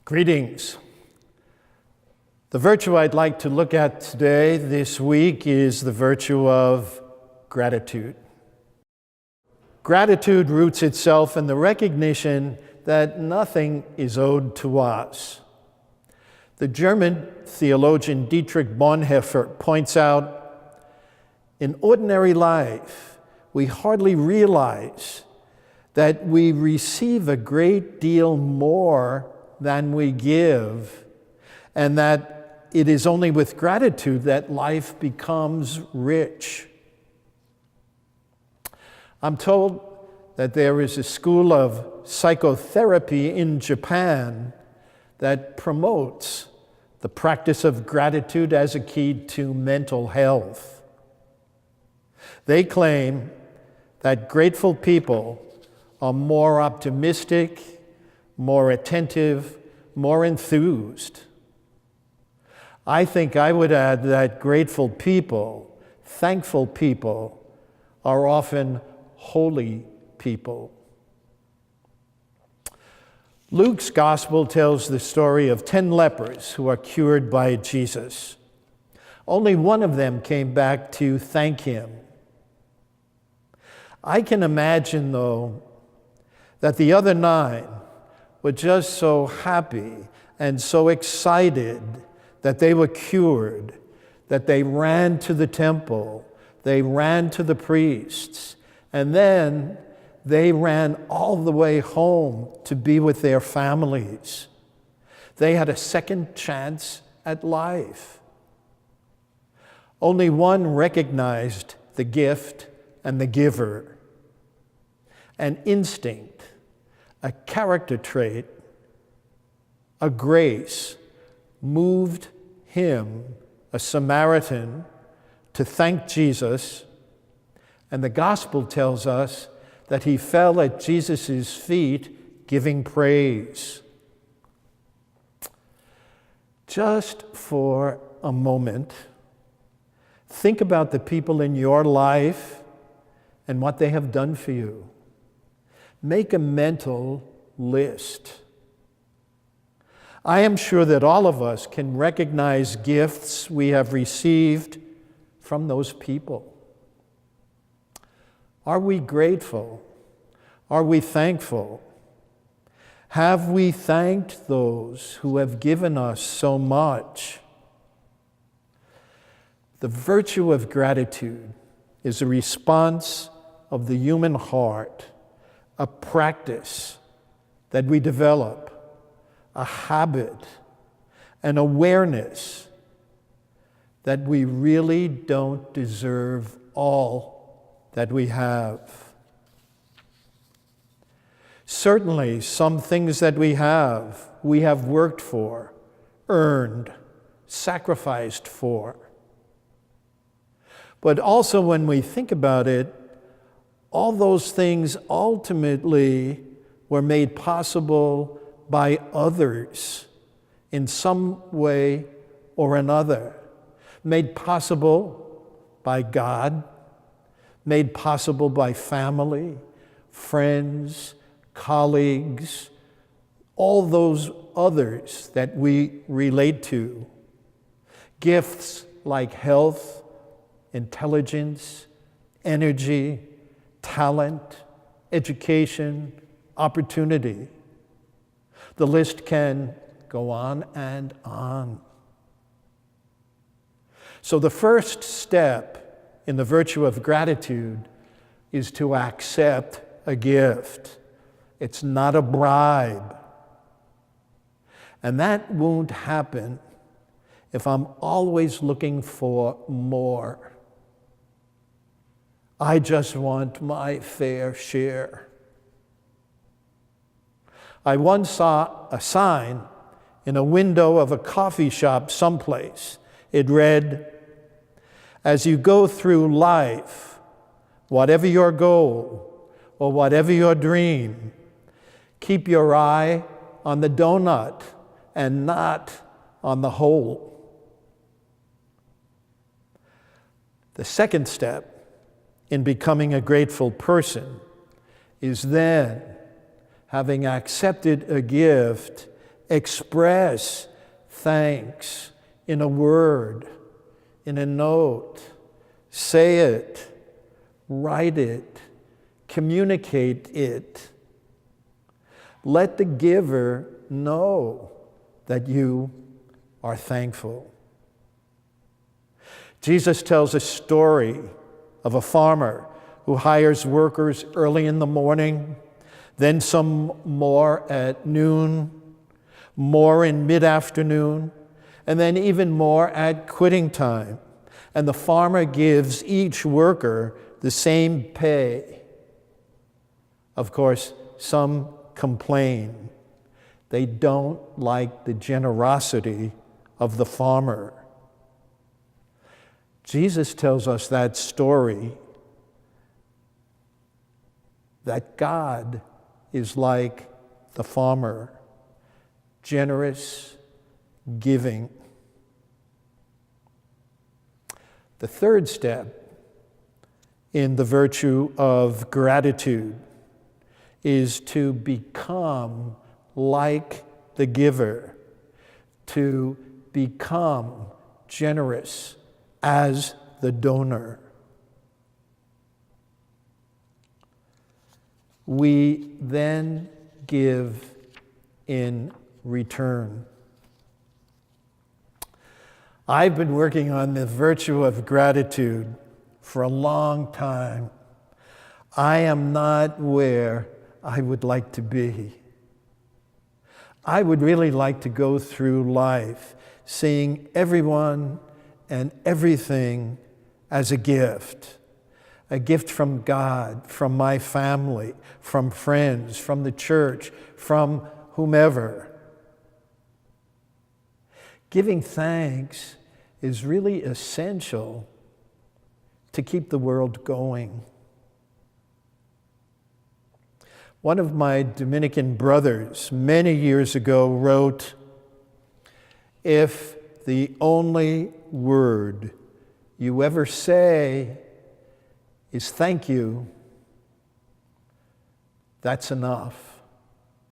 Greetings. The virtue I'd like to look at today, this week, is the virtue of gratitude. Gratitude roots itself in the recognition that nothing is owed to us. The German theologian Dietrich Bonhoeffer points out, in ordinary life, we hardly realize that we receive a great deal more than we give, and that it is only with gratitude that life becomes rich. I'm told that there is a school of psychotherapy in Japan that promotes the practice of gratitude as a key to mental health. They claim that grateful people are more optimistic, more attentive, more enthused. I think I would add that grateful people, thankful people, are often holy people. Luke's gospel tells the story of 10 lepers who are cured by Jesus. Only one of them came back to thank him. I can imagine, though, that the other 9 were just so happy and so excited that they were cured, that they ran to the temple, they ran to the priests, and then they ran all the way home to be with their families. They had a second chance at life. Only one recognized the gift and the giver. An instinct, a character trait, a grace moved him, a Samaritan, to thank Jesus, and the gospel tells us that he fell at Jesus' feet giving praise. Just for a moment, think about the people in your life and what they have done for you. Make a mental list. I am sure that all of us can recognize gifts we have received from those people. Are we grateful? Are we thankful? Have we thanked those who have given us so much? The virtue of gratitude is a response of the human heart, a practice that we develop, a habit, an awareness that we really don't deserve all that we have. Certainly, some things that we have worked for, earned, sacrificed for. But also when we think about it, all those things ultimately were made possible by others in some way or another. Made possible by God, made possible by family, friends, colleagues, all those others that we relate to. Gifts like health, intelligence, energy, talent, education, opportunity. The list can go on and on. So the first step in the virtue of gratitude is to accept a gift. It's not a bribe. And that won't happen if I'm always looking for more. I just want my fair share. I once saw a sign in a window of a coffee shop someplace. It read, "As you go through life, whatever your goal or whatever your dream, keep your eye on the donut and not on the hole." The second step in becoming a grateful person is then, having accepted a gift, express thanks in a word, in a note. Say it, write it, communicate it. Let the giver know that you are thankful. Jesus tells a story of a farmer who hires workers early in the morning, then some more at noon, more in mid-afternoon, and then even more at quitting time. And the farmer gives each worker the same pay. Of course, some complain. They don't like the generosity of the farmer. Jesus tells us that story, that God is like the farmer, generous, giving. The third step in the virtue of gratitude is to become like the giver, to become generous as the donor. We then give in return. I've been working on the virtue of gratitude for a long time. I am not where I would like to be. I would really like to go through life seeing everyone and everything as a gift from God, from my family, from friends, from the church, from whomever. Giving thanks is really essential to keep the world going. One of my Dominican brothers many years ago wrote, "If the only word you ever say is thank you, that's enough."